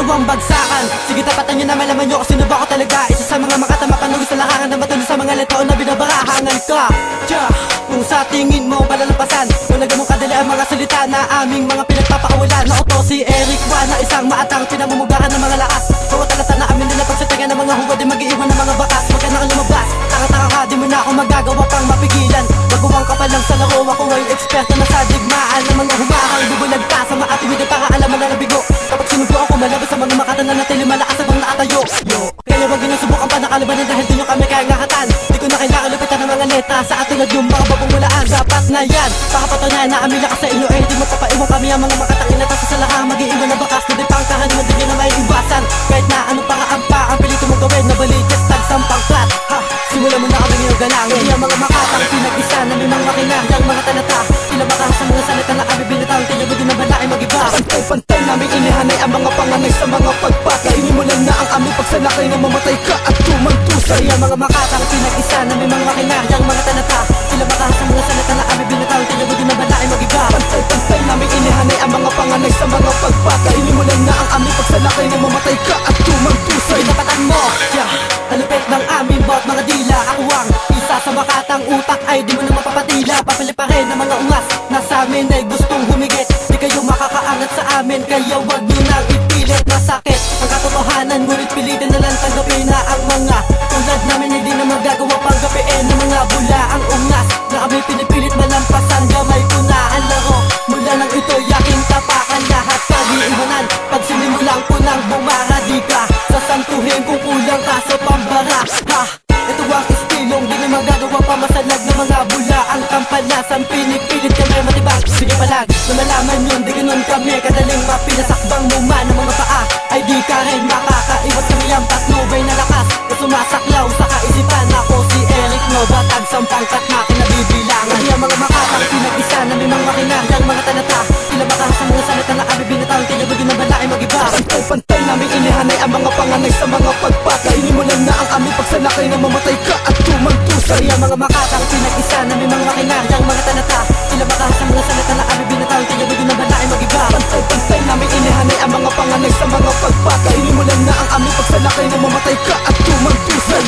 ito ang bagsakan. Sige tapatan nyo na malaman nyo kung sino ba ako talaga. Isa sa mga makatama panuwi sa larangan na matulog sa mga letaon na binabarahangan ka. Kung sa tingin mo malalampasan, wala ganun kadali ang mga salita na aming mga pinagpapakawalan. Na ito si Eric Juan na isang maatang pinamumugaran ng mga lakas. Bawat talata na amin din na pagsatingan ng mga hubad, di mag-iiwan ng mga bakas. Huwag ka na lumabas, tanga-tanga ka, di mo na ako magagawa pang mapigilan. Baguwang ka pa lang sa laro, ako ay eksperto na sa digmaan ng mga humahang bubulag ka sa maatiwid para alaman na nabigo. Kapag sinubo ako malabas sa mga makatan na natili malakas sa bang nakatayo. Kaya wag nyo subukan pa nakalabanan dahil di nyo kami kaya ngakatan. Di ko na kailangan lupitan ng mga neta sa atulad yung mga babungwalaan. Dapat na yan, pakapatunayan na amila ka sa inyo eh. Di mo papaiwan kami ang mga makatangin na tasa sa lahang mag-iiwan na bakas. Kundi pangkahan mo din na may iwasan. Kahit na ano pa kaampa ang pilito mong gawin na balikas tagsang pangklat. Simulan mo na kami ngayong galang. Hindi ang mga makatang pinag-isa na may mga makinang yung mga talata. Sila makahas ang mga salita na kami binatang. Kaya mo din na bala ay mag-iba. Pantay-pantay namin inihanay ang mga panganay sa mga pagpatay. Inimulan na ang aming pagsalakay na mamatay ka at tumantusay. Ang mga makatang pinag-isa na may mga makinang yung mga talata. Sila makahas ang mga salita na kami binatang. Kaya mo din na bala ay mag-iba. Pantay-pantay namin inihanay ang mga panganay sa mga pagpatay. Inimulan na ang aming pagsalakay na mamatay ka at tumantusay. Pinapatan mo, halupit ng aming bot mga dila. Ako ang isa sa makatang utak ay di mo na mapapatila. Papili pa rin ang mga ungas na sa amin ay gustong humigit. Di kayo makakaangat sa amin kaya wag nyo nang ipilit. Masakit ang katotohanan ngunit pilitin na lang tanggapin na ang mga tulad namin hindi na magagawa pang gapiin ng mga bula. Ang ungas na kami pinipilit malampasan. Gamay ko na ang laro mula nang ito'y aking tapakan. Lahat pag-iiwanan pag sinimulang ko nang bumara. Di ka sasantuhin kung kulang ka sa pambara. Ito ang istilong di na magagawa pa masalag ng mga bula. Ang kampanasan pinipilit kami matibag. Sige palag na malaman yun, di ganun kami kadaling mapinasakbang muma ng mga paa. Ay di ka rin makakaiwas kami ang patnubay na lakas na sumasaklaw sa kaisipan. Ako si Eric No, batag sa pangkat na kinabibilangan. Hindi ang mga makatang pinag-isa na may mga makinang yung mga talata. Sila makahas ang mga salita na kami binatang. Kaya mo din na bala ay mag-iba. Pantay-pantay namin inihanay ang mga panganay sa mga pagpatay. Inimulan na ang aming pagsalakay na mamatay ka at tumantusay. Ang mga makatang pinag-isa na may mga makinang yung mga talata. Sila makahas ang mga salita na kami binatang. Kaya mo din na bala ay mag-iba. Pantay-pantay namin inihanay ang mga panganay sa mga pagpatay. Inimulan na ang aming pagsalakay na mamatay ka at tumantusay.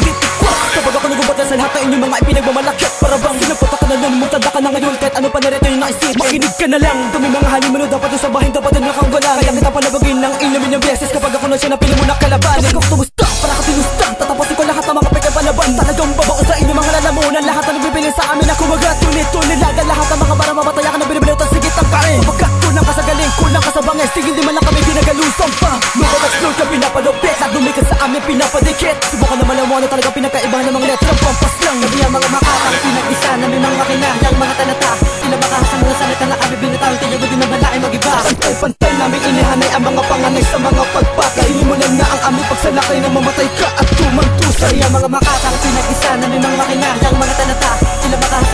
Kapag ako nagubat na sa lahat na inyong mga ipinagmamalakit, para bang sinapot ako na nun, mutada ka na ngayon. Kahit ano pa narito yung naisip, makinig ka na lang. Dumi mga halimulo, dapat yung sabahin, dapat yung nakanggalang. Kaya kita palabagin ng inumin yung beses kapag ako na siya na pili mo na kalaban. Kapag ako tumusta, para ka tinusta, tatapasin ko lahat ng mga pagkabalaban. Talagang babao sa inyo mga lalamunan, lahat na nagbibili sa amin na kumagat. Tunit-tunilaga lahat ng mga para mamataya ka na binibinutan, sigit ang kain. Kapagkat kulang ka sa galing, kulang ka sa bangis, tingin di man lang kami ginagalusan pa. Nung explode ka pinapalupit, at dumi ka sa amin pinapadikit. Subukan na malamuan na talagang pinagkaibahan ng mga letrang pampas lang. Sabi ang mga makatang pinag-isa na may mga makinang yung mga talata. Sila makahas ang mga salita na kami binatang. Kaya mo din na bala ay mag-iba. Pantay-pantay namin inihanay ang mga panganay sa mga pagpatay. Inimulan na ang aming pagsalakay na mamatay ka at tumantusay. Ang mga makatang pinag-isa na may mga makinang yung mga talata. Sila makahas